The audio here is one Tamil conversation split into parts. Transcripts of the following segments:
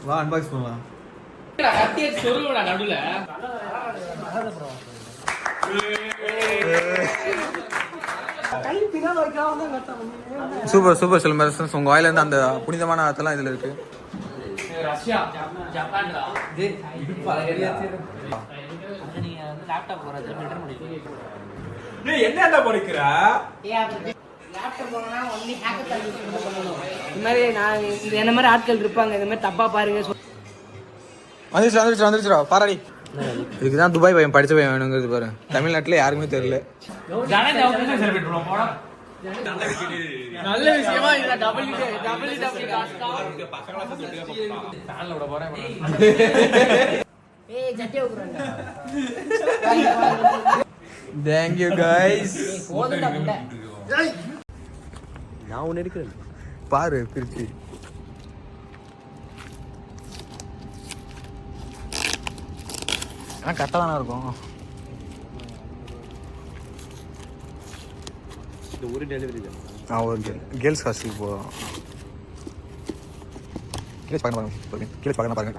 வா அன்பாக்ஸ் பண்ணலாம். Super super Silambarasans. உங்க வாயில இருந்து அந்த புனிதமான வார்த்தைலாம் இதுல இருக்கு. ரஷ்யா ஜப்பான் என்ன படிக்கிற இந்த மாதிரி நான் என்ன மாதிரி ஆட்கள் இருப்பாங்க. இந்த மாதிரி தப்பா பாருங்க. வந்துருச்சுடா பாராடி. இதுக்குதான் துபாய் பையன் படிச்ச பையன் வேணுங்கிறது பாரு. தமிழ்நாட்டுல யாருக்குமே தெரியல. நல்ல விஷயமா Thank you guys. நான் ஒன்னு எடுக்கிறேன் பாரு பிரிச்சு. ஆனால் கரெக்டாக தானே இருக்கும். இந்த ஒரு டெலிவரி தான். ஒரு கேர்ள்ஸ் ஹாஸ்டலுக்கு போகிறோம். கேர்ள்ஸ் பார்க்கணும் கேர்ள்ஸ் பார்க்கணும் பாருங்க.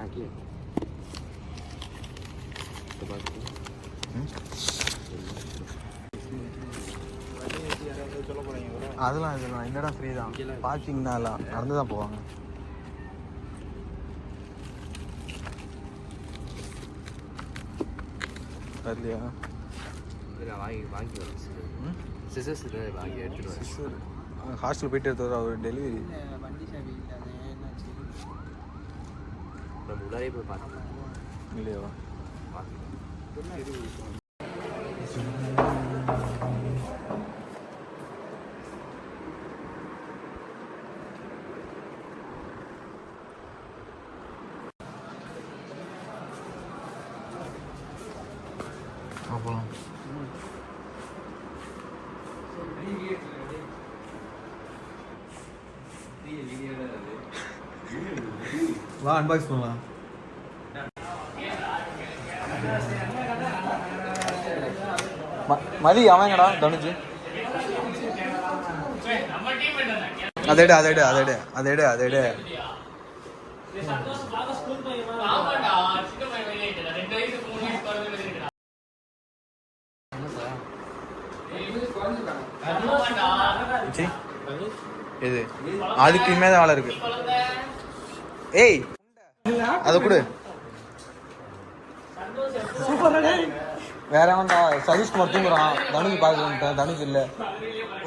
அதெல்லாம் இதெல்லாம் இந்த இடம் ஃப்ரீ தான். பார்க்கிங் தான். எல்லாம் நடந்து தான் போவாங்க. வரலையா? வாங்கி சிசர்ஸ் வாங்கி எடுத்துட்டு சிசர் ஹாஸ்டல் போயிட்டு எடுத்து அவர் டெலிவரி முன்னாடியே போய் பார்க்கலாம் இல்லையா? போகலாம். வா அன்பாக்ஸ் பண்ணலாம். மதி அவங்கடா தனுஜு. அதேடு அதேடு அதேடு அதேடு அதேடு. இது அதுக்கு இனிமேதான் வேலை இருக்கு. ஏய் அத கொடு. வேற வந்தா சதீஷ்குமார் தூங்குறான். தனுஜ் பார்க்க தனுஜ் இல்லை.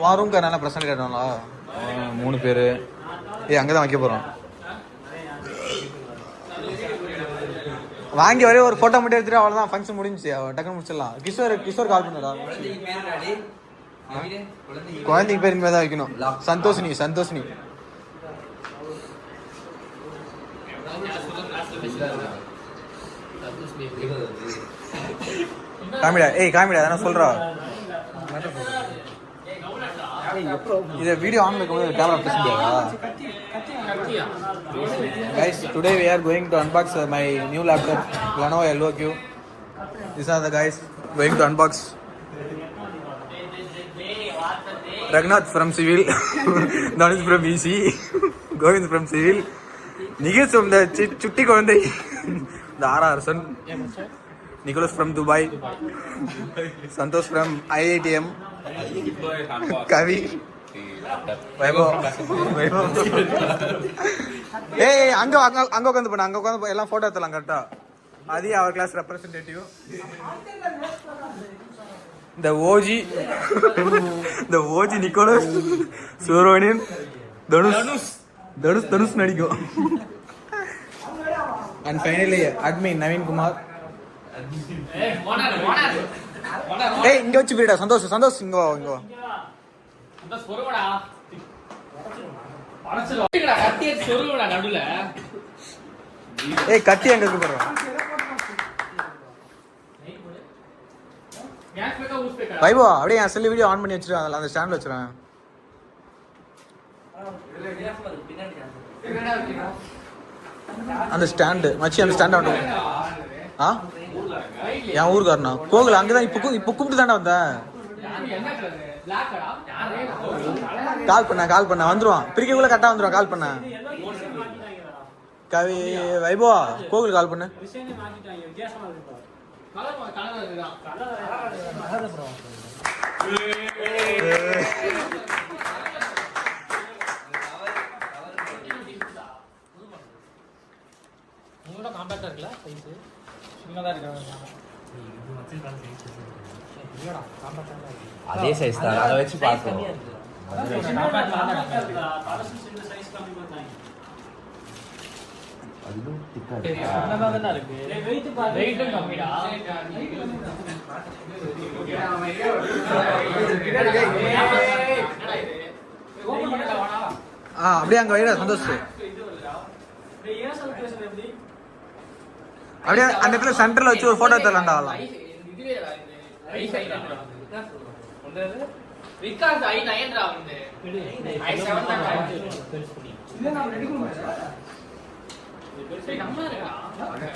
வாரூம்க்கா நல்லா பிரசன்ட் கேட்டாங்களா 3 பேர். அங்கதான் வைக்க போறோம். வாங்கி வரைய ஒரு போட்டோ மட்டும் எடுத்துட்டு அவ்வளவுதான். ஃபங்க்ஷன் முடிஞ்சிச்சு. டக்குன்னு முடிச்சிடலாம். கிஷோர் கால் பண்ணடா. குழந்தைக்கு பேர் இனிமே தான் வைக்கணும். சந்தோஷினி காமிடா. காமிடா அதான சொல்றா. இது வீடியோ ஆன் இருக்கும்போது கேமரா பிரஸ் பண்ணியா? Guys, today we are going to unbox my new laptop Lenovo LOQ. These are the guys going to unbox. Raghunath from Civil, Dhanush from EC, Govind from Civil, Nikhil from the Chutti Kondai, the RR son, Nicholas from Dubai, Santosh from IITM, Kavi, Vaibhav. அங்க உட்காந்து பண்ண. அங்க உட்காந்து எல்லாம் போட்டோ எடுத்துலாம் கரெக்டா. அது அவர் class representative. The OG Nicholas, Suronin, Dhanush நடிக்கும். And finally admin Naveen Kumar. இங்க வச்சு போயிடா. சந்தோஷ் இங்க வா. கத்தி எங்க இருக்கு பாரு. வைபா அப்படியே என் செல்லு வீடியோ ஆன் பண்ணி வச்சிரு. அதில் அந்த ஸ்டாண்டில் வச்சுருவேன். அந்த ஸ்டாண்டு மச்சி. அந்த ஸ்டாண்டை வந்து என் ஊருக்காரனா கோகுல் அங்கதான். இப்போ கூப்பிட்டு தானே வந்தேன். கால் பண்ண வந்துருவான். பிரிக்கக்குள்ள கரெக்டாக வந்துருவான். கால் பண்ண கவி வைபவா கோகுல் கால் பண்ணு. உங்களோட காம்பேக்டா இருக்குல்ல சைஸ் சின்னதா இருக்கு. அதே சைஸ் தான், அதை வச்சு பார்ப்போம். அதுவும் திக்கா இருக்கு. சின்னதா தானே இருக்கு. வெயிட்டும் கம்மிடா. அப்படியே அங்க வைடா சந்தோஷ். அப்படியே அந்த இடத்துல சென்டர்ல வச்சு ஒரு போட்டோ எடுத்துடலாம்டா. ஆகலாம்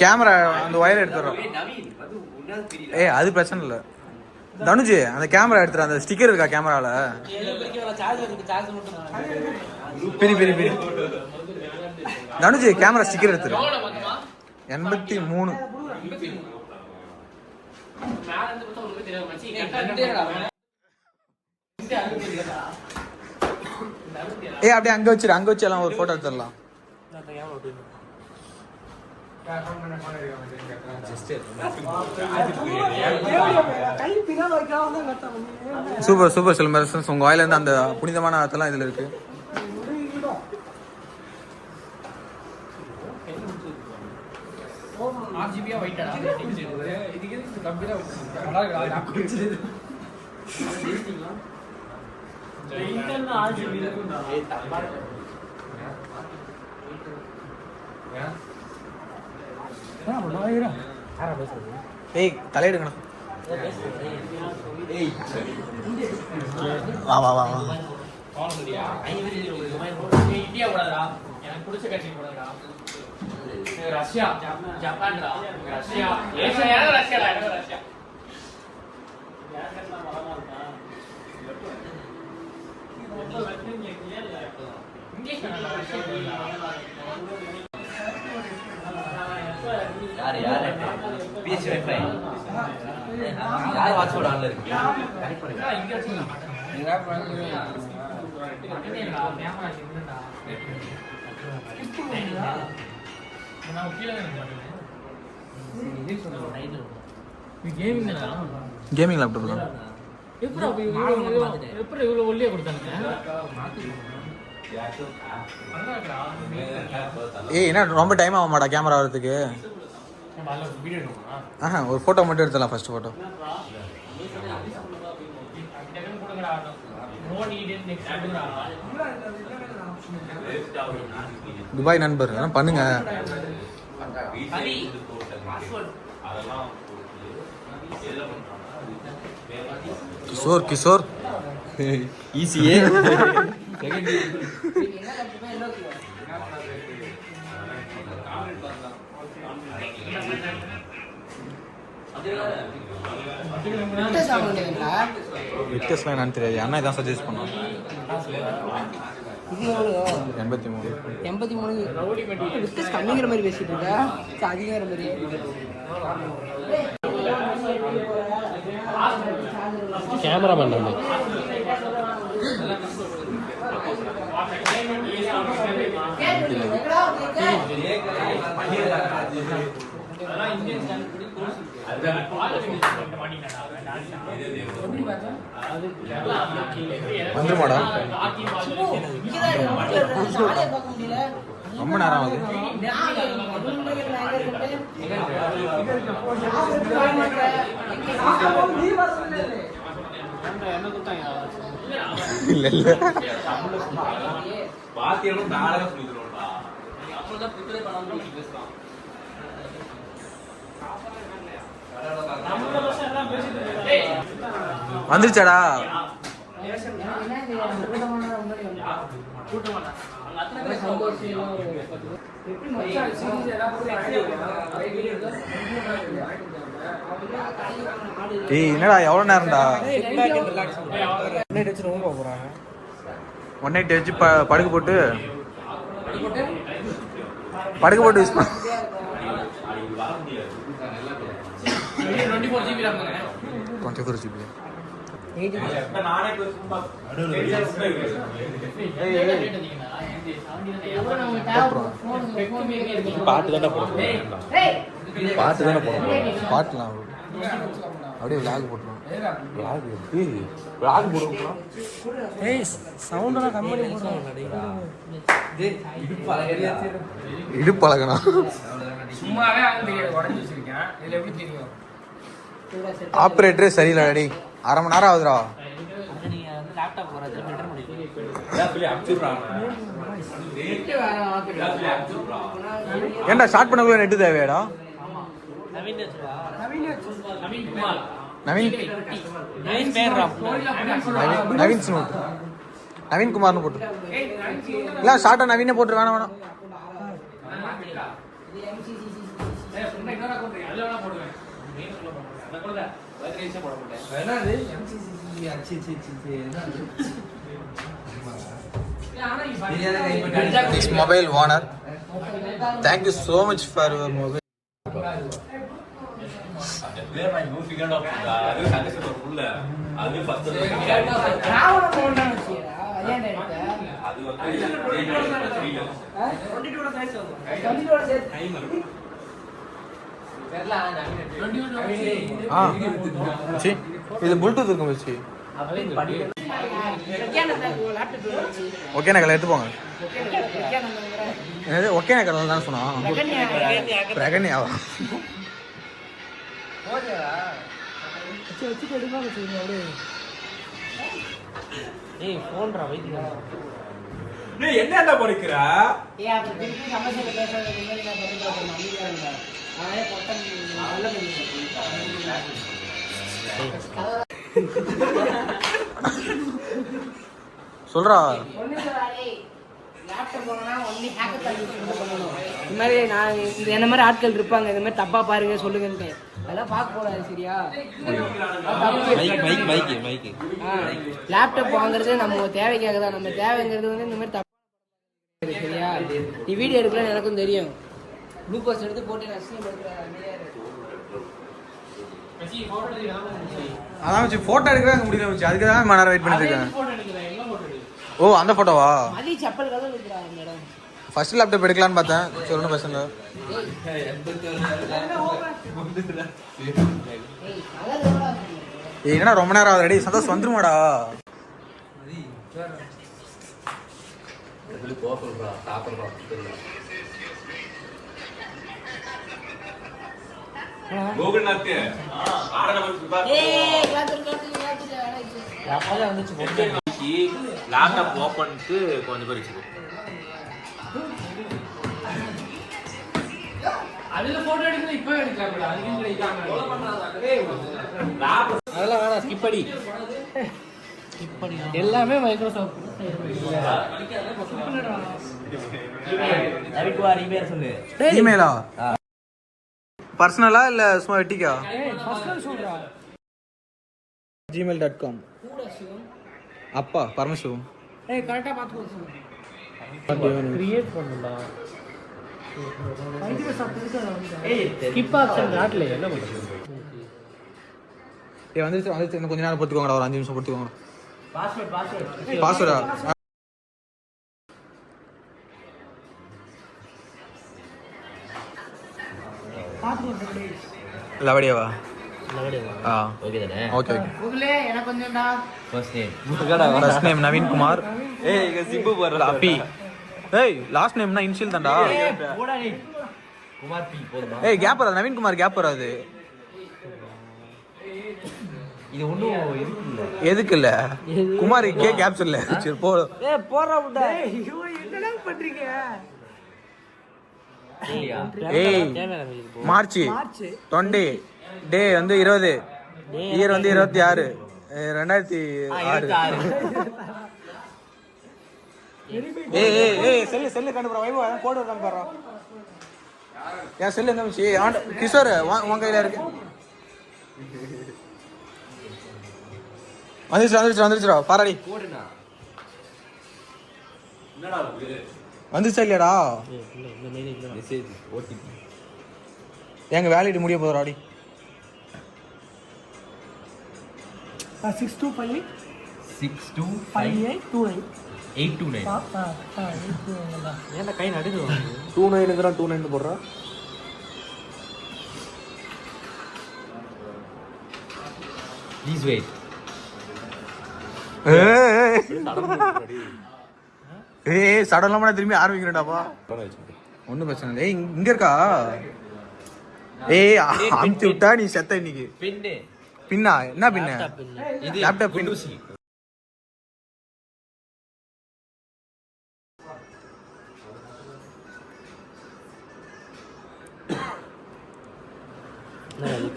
கேமரா அந்த ஒயர் எடுத்துறோம். அது பிரச்சனை இல்லை தனுஜ், அந்த கேமரா எடுத்துற அந்த ஸ்டிக்கர் இருக்கா கேமரால? பிரி பிரி பிரி தனுஜ், கேமரா ஸ்டிக்கர் எடுத்துரு. 83 அப்படியே அங்க வச்சிரு, அங்க வச்சு எல்லாம் ஒரு போட்டோ எடுத்துடலாம். சூப்பர் சூப்பர் சிலம்பரசன், உங்க வாயில இருந்து அந்த புனிதமான அர்த்தம்லாம் இதுல இருக்கு. RGB ஒயிட்டா இதுக்கு கம்பியா நல்லா இருக்கு. இன்டர்னல் RGB இருக்குடா. தலையிடுங்கண்ணா. வா வா வா வா. இந்தியா கூடாதா, எனக்கு பிடிச்ச கட்சி கூடாதா. ரஷ்யா ஜப்பான்டா. ரஷ்யா ரஷ்யாடா. ரஷ்யா இங்கிலீஷ் யாரு பிஎச் வைஃபை யார் வாட்ஸ்அப் ஆன்ல இருக்கு? கனெக்ட் பண்ணுங்க. இங்க வச்சுக்கலாம். நீங்க கேமரா சின்னடா. நான் கீழ நின்னு கேமிங் தானா? கேமிங் லேப்டாப் தான். எப்படி இவ்வளவு ஒல்லியா கொடுத்தானுங்க? என்ன ரொம்ப டைம் ஆக மாட்டா கேமரா வரதுக்கு? ஒரு போட்டோ மட்டும் எடுத்துடலாம். ஃபர்ஸ்ட் போட்டோ துபாய் நண்பர் அதெல்லாம் பண்ணுங்க. கிஷோர் கிஷோர் ஈஸியே வித்தியாசம் என்னன்னு தெரியாது. அண்ணா இதான் சஜஸ்ட் பண்ணோம். 83 வித்தியாசம் கம்மிங்கிற மாதிரி பேசிட்டு இருக்கா, அதிகங்கிற மாதிரி. கேமராமேன் நம்ம வந்துருமாடா? ரொம்ப நேரம் ஆகுது. இல்ல இல்ல வந்துருச்சாடா? என்னடா எவ்வளவு நேரம்டா? 1 night வச்சு படுக்க போட்டு படுக்க போட்டு யூஸ் பண்ண 24 GB RAM தானே 24 GB. பாட்டு தானே போடுறோம். பாட்டுலாம் அப்படியே விளாக் போட்டுருவோம். விளாக் போடுறோம். சவுண்டெல்லாம் கம்பெனி போடுறோம். இடுப்பு அழகனா சும்மாவே ஆகும் தெரியாது, உடஞ்சி வச்சிருக்கேன். இதுல எப்படி தெரியும்? ஆப்ரேட்டரே சரியில்லை அடி. அரை மணி நேரம் ஆகுதுடா. ஏன்டா ஸ்டார்ட் பண்ணக்குள்ள நெட்டு தேவையாடா? நவீன் நவீன் ஸ்னூட் நவீன் குமார்னு போட்டு இல்லை ஷார்ட்டா நவீனே போட்டு வேணாம் வேணாம். This mobile owner, thank you so much for your mobile. இது ப்ளூடூத் இருக்கும் வச்சு ஓகே நகல எடுத்து போங்க. என்னது ஓகே நகல தான் சொன்னான். பிரகன்யாவா என்ன படிக்கிறா? சொல்றா. இந்த மாதிரி நான் என்ன மாதிரி ஆட்கள் இருப்பாங்க, இந்த மாதிரி தப்பா பாருங்க சொல்லுங்கன்ட்டு அதெல்லாம் பார்க்க கூடாது. சரியா? லேப்டாப் வாங்குறது நம்ம தேவைக்காக தான். நம்ம தேவைங்கிறது வந்து இந்த மாதிரி தப்பா. சரியா? நீ வீடியோ எடுக்கலன்னு எனக்கும் தெரியும். குளுக்கோஸ் எடுத்து போட்டு அதான் வச்சு போட்டோ எடுக்கவே முடியல வச்சு. அதுக்கு தான் மணி நேரம் வெயிட் பண்ணிட்டு இருக்கேன். ஓ அந்த போட்டோவா? மதி செப்பல் கதை இருக்கிறா மேடம். ஃபர்ஸ்ட் லேப்டாப் எடுக்கலான்னு பார்த்தேன். சொல்லணும் பசங்க என்னடா ரொம்ப நேரம் ஆகுது. ரெடி சந்தோஷம் வந்துருமாடா. லேப்டாப் ஓபனுக்கு கொஞ்சம் பேர் வச்சுக்கோ. அதுல போட்டோ எடுக்கிறது இப்போ எடுக்கலாம். அதெல்லாம் வேணாம், ஸ்கிப் பண்ணி எல்லாமே மைக்ரோசாஃப்ட். சொல்லு. இமெயிலா பர்சனலா இல்ல சும்மா வெட்டிக்கா? gmail.com. அப்பா பரமசிவம். கரெக்டா பாத்துக்கோ. கிரியேட் பண்ணடா. ஸ்கிப் ஆப்ஷன் காட்டல. என்ன பண்றது? வந்துருச்சு இன்னும் கொஞ்ச நேரம் பொறுத்துக்கோங்கடா. ஒரு 5 நிமிஷம் பொறுத்துக்கோங்க. பாஸ்வேர்டா லவடியாவா? ஆ ஓகே தானே? Okay okay. கூகுளே எனக்கு கொஞ்சம்டா. First name first name Naveen Kumar. ஏய் இங்க சிம்பு போறல அப்பி. ஏய் லாஸ்ட் நேம்னா இனிஷியல் தான்டா. போடா நீ. குமார் பி போடுமா? ஏய் கேப் வராது. நவீன் குமார் கேப் வராது. இது ஒண்ணும் இருக்குல்ல. எதுக்கு இல்ல? குமார் கே கேப்ஸ் இல்ல. சரி போ. ஏய் போறா புடா. ஐயோ என்னடா பண்றீங்க? ஏய் மார்ச் 20 டே வந்து 20 இயர் வந்து 26 2006. ஏய் ஏய் ஏய் செல்லு கண்டுபுற வைபோ கோட் வரலாம் பாறா. ஏன் செல்லு எங்க வச்சி? கிஷோர் உன் கையில இருக்கு. வந்துருச்சுடா பாராடி. போடுனா. என்னடா இது? வந்துச்சா இல்லையாடா? இந்த மெயில் மெசேஜ் ஓடிபி எங்க வேலையிட்டு முடிய போதுடாடி. 6258 625829 ஏன்டா கை நடுது 29 போடுறா. Please wait. ஏய் சடலமா திரும்பி ஆரம்பிக்கிறேன்டாப்பா. ஒன்றும் பிரச்சனை இல்லை. இங்க இருக்கா? ஏய் அமுத்தி விட்டா நீ செத்த இன்னைக்கு. பின்னா என்ன பின்ன? இது லேப்டாப் பின்.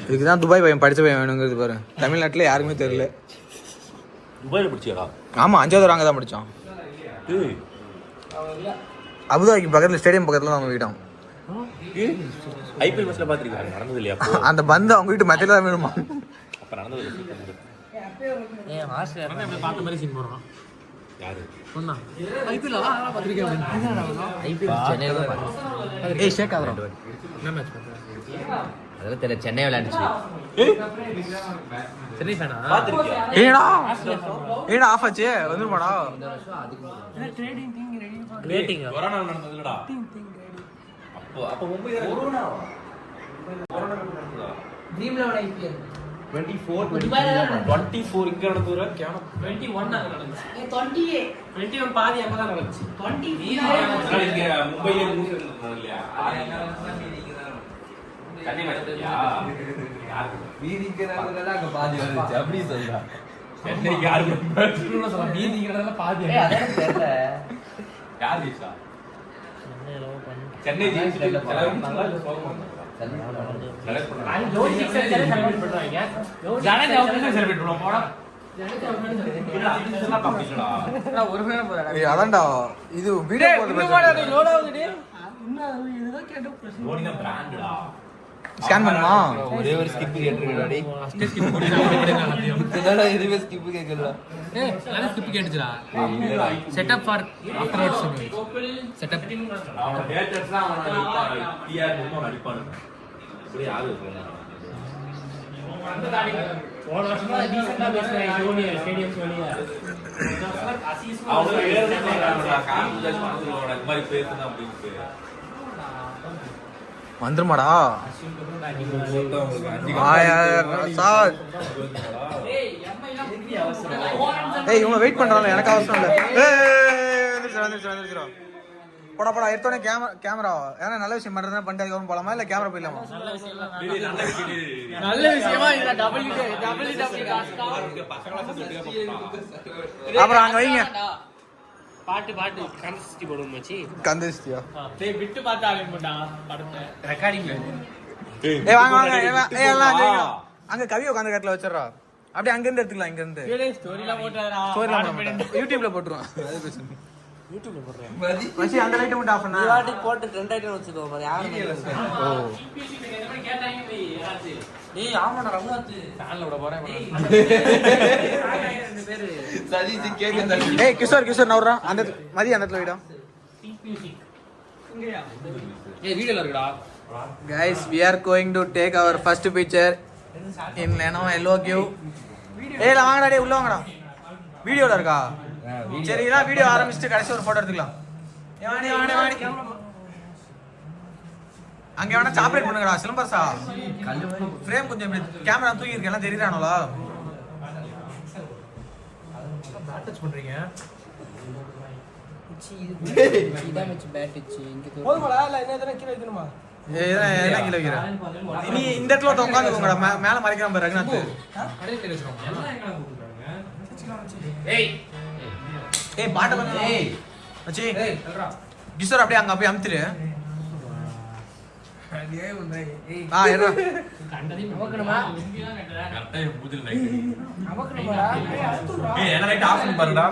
இதுக்குதான் துபாய் பையன் படிச்ச பையன் வேணுங்கிறது பாரு. தமிழ்நாட்டுல யாருக்குமே தெரியல. துபாயில படிச்சியா? ஆமா 5வது அங்கே தான் படிச்சான். அபுதாபிக்கு பக்கத்துல ஸ்டேடியம் பக்கத்துல அவங்க வீடும். ஐபிஎல் மேட்ச்ல பாத்திருக்கீங்க? நடந்தது இல்லையா? அந்த பந்து அவங்க வீட்டு மத்தியில தான் வேணுமா? அப்ப நடந்தது ஏன் ஹாஸ்டல் பார்த்த மாதிரி சீன் போடுறான். யாரு சொன்னா ஐபிஎல் அதெல்லாம் பாத்திருக்கேன். ஐபிஎல் சென்னையில தான் பாத்தேன். ஏய் ஷேக் ஆகுறோம். என்ன மேட்ச் பண்ற? அதெல்லாம் தெரியல. சென்னை விளையாடுச்சு. சென்னை ஃபேனா? பாத்திருக்கியா? ஏடா ஆஃப் ஆச்சு வந்துருமாடா. ரேட்டிங் கொரோனா நடந்தது இல்லடா. அப்போ மும்பை கொரோனா ட்ரீம் 11 ஐபிஎல் 24 இங்க நடந்துற கேன 21 அங்க நடந்துச்சு. 28 21 பாதி அங்க தான் நடந்துச்சு. 20 இங்க மும்பைல நியூஸ் நடந்தது இல்லையா? சென்னை மேட்ச்யா? யார் வீதிங்கறதுல அங்க பாதி வந்துச்சு. அப்படி சொல்றா. சென்னை யார் மேட்ச்னு சொல்ல வீதிங்கறதுல பாதி. ஏய் அதான் தெரியல. யார் வீசா? சென்னை ஜெயிச்சு செலவு நல்லா இல்ல சோகமா. அது ஜோடி சிக்ஸர் செலிப்ரேட் பண்றாங்க. ஜனங்க அவங்க செலிப்ரேட் பண்ணுவாங்க. போடா. ஜனங்க அவங்க இதெல்லாம் கம்ப்ளீட்டடா. நான் ஒரு ஃபேன் போறேன். ஏய் அதான்டா இது வீடியோ போட்டு பேசுறேன். லோட் ஆகுது. இன்னும் இதுதான் கேட்ட பிரச்சனை. தோனி தான் பிராண்டடா. ஸ்கேன் பண்ணுமா? ஒரே ஒரு ஸ்கிப் கேட்டிருக்கடா டேய். ஃபர்ஸ்ட் ஸ்கிப் போடுறாங்க. இதெல்லாம் இதுவே ஸ்கிப் கேக்குறடா. ஏய் நான் ஸ்கிப் கேட்டுடா. Setup for afterwards setup. அவன் ஹேட்டர்ஸ்லாம் அவன டிஆர் மட்டும் அடிப்பானுங்க. அப்படியே ஆளு இருக்காங்க. போன வருஷம் டீசன்ட்டா பேசுறாங்க ஜோனி ஸ்டேடியம் ஜோனியா. அவங்க ஏறணும்னா கான்ஃபிடன்ஸ் பண்ணுவாங்க. இந்த மாதிரி பேசுனா அப்படினு. வந்துருமாடா. ஆயா சார். ஏய் இவங்க வெயிட் பண்றாங்க. எனக்கு அவசரம் இல்ல. ஏய் வந்துருச்சு. போடா எடுத்தோனே கேமரா ஏன்னா நல்ல விஷயம் பண்றதுனா பண்ணிட்டு அதுக்கப்புறம் போலாமா இல்ல கேமரா போயிடலாமா? நல்ல விஷயமா இந்த அப்புறம் அங்க வைங்க. பாட்டு கன்சிஸ்டி போடுவோம் மச்சி. கந்திஸ்டியா? டேய் விட்டு பார்த்து ஆலிங்கடா படத்தை ரெக்கார்டிங். ஏய் வாங்க. ஏய் எல்லாம் அங்க கவி உட்கார்ந்த இடத்துல வச்சிரறா. அப்படியே அங்க இருந்து எடுத்துக்கலாம். இங்க இருந்து ஏய் ஸ்டோரில போடுறா. யூடியூப்ல போட்டுருவோம். அது பேசுங்க. யூடியூப்ல போடுறேன். மச்சி அந்த லைட் மட்டும் ஆஃப் பண்ணா. வாட்டி போட்டு ட்ரெண்ட் ஐட்டம் வச்சுக்கோ பாரு யாரு. ஓ டேய் ஆமாடா ரகுநாத் ஃபேன்ல விட போறேன். ரெண்டு பேரு சதீஷ் கேக்க தள்ளி. ஏய் கிஷோர் நவரா அந்த மதி அந்த இடத்துல வைடா. ஏய் வீடியோல இருக்குடா. Guys, we are going to take our first picture in Lenovo LOQ. ஏய் வாங்கடா டேய் உள்ள வாங்கடா. வீடியோல இருக்கா? சரி இதா வீடியோ ஆரம்பிச்சிட்டு கடைசி ஒரு போட்டோ எடுத்துக்கலாம். வாடி. அங்க வேணா சாப்ரேட் பண்ணுங்கடா சிலம்பரசா. ஃப்ரேம் கொஞ்சம் இப்படி கேமரா தூக்கி இருக்கு எல்லாம் தெரியுறானோலா? டச் பண்றீங்க. இதான் வெச்சு பேட் வெச்சு இங்க போதுமாடா இல்ல என்ன கீழ வைக்கணுமா? என்ன கீழ வைக்கிற? நீ இந்த இடத்துல உட்காந்துங்கடா மேல மறைக்காம பாரு ரகுநாத். கடையில வச்சிரோம். எல்லாம் எங்க கூப்பிடுறாங்க? ஏய் பாட்ட பண்ணு. ஏய் மச்சி ஏய் சொல்றா. கிஷோர் அப்படியே அங்க போய் அமுத்திரு. ஏய் உன்னை ஏய் ஏறா. கண்டதி நமக்குமா கரெக்ட்டா மூதில லைட். நமக்குமாடா ஏய் என்ன லைட் ஆஃப் பண்ணி பாருடா.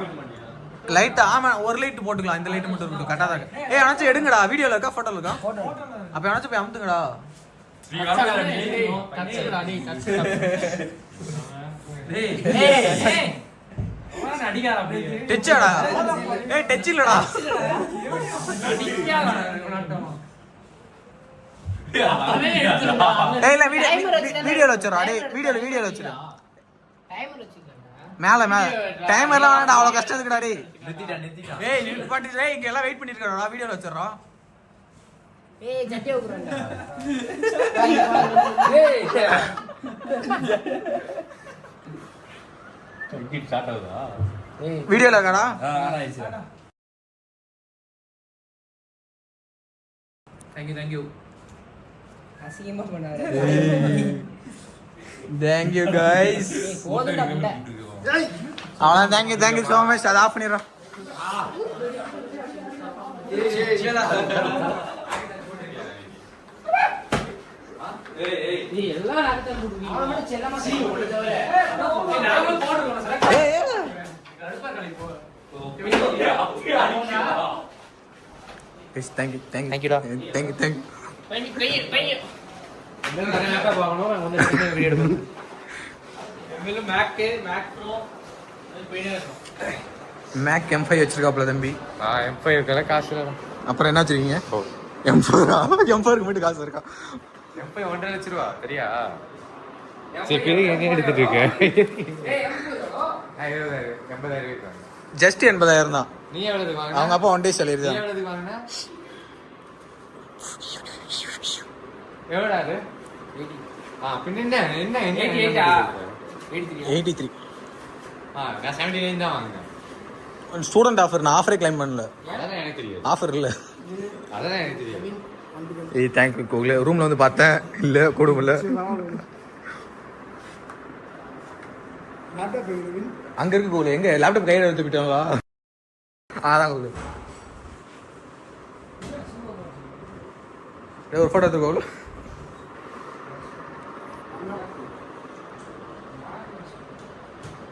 லைட் ஆமா ஒரு லைட் போட்டுக்கலாம். இந்த லைட் மட்டும் இருக்கட்டும் கட்டாதா. ஏய் அனச்சு எடுங்கடா. வீடியோல இருக்கா போட்டோல இருக்கா? அப்ப அனச்சு போய் அமுத்துங்கடா. நீ வரல நீ. கட்சுடா நீ கட்சுடா. ஏய் அடிக்காத அப்படியே டச்சாடா ஏய் டச் இல்லடா ஏய் இல்ல வீடியோல வச்சிரா டேய் வீடியோல வச்சிரு டைமர் வச்சிருக்கேன்டா. மேல டைமர்லாம் வேணாடா அவ்வளவு கஷ்டம் இருக்குடா டேய் நிறுத்திட்டா ஏய் நிப்பாட்டி டேய் இங்க எல்லாம் வெயிட் பண்ணிட்டு இருக்கறடா வீடியோல வச்சிரோம் ஏய் சட்டியை ஊக்குறேன்டா. ஸ்டார்ட் ஆகுதா ஏய் வீடியோல இருக்கடா தேங்க் யூ அசிங்கமா பண்ணாத. thank you guys ஏய் போதுடா புண்டை. அவளா thank you so much அத ஆஃப் பண்ணிரா நீ எல்லாம் நடத்த முடியும். அவன மட்டும் செல்லமா செய்ய தவிர. நாம போடுறோம் sir guys thank you thank you thank you பையன் Mac M5 வச்சிருக்காப்ல தம்பி M5 இருக்கல காசு இல்ல அப்புறம் என்ன வச்சிருக்கீங்க M4 க்கு மட்டும் காசு இருக்கா M5 1.5 லட்சம் ரூபா சரியா சரி பெரிய எங்க எடுத்துட்டு இருக்க 80,000 ரூபாய் ஜஸ்ட் 80,000 தான் நீ எவ்வளவு வாங்குன அவங்க அப்பா ஒன் டே நீ சேலரி தான் எவ்வளவு வாங்குன எவ்வளவு அது பின்ன என்ன 83 நான் 79 தான் வாங்குனேன் ஸ்டூடண்ட் ஆஃபர் நான் ஆஃபரே கிளைம் பண்ணல அதான் எனக்கு தெரியாது ஆஃபர் இல்ல அதான் எனக்கு தெரியாது ஏய் தேங்க் யூ கோகுல ரூம்ல வந்து பார்த்தேன் இல்ல கூட முடியல அங்க இருக்கு கோகுல எங்க லேப்டாப் கையில எடுத்து போயிட்டாங்களா அதான் கோகுல ஒரு போட்டோ எடுத்து கோகுல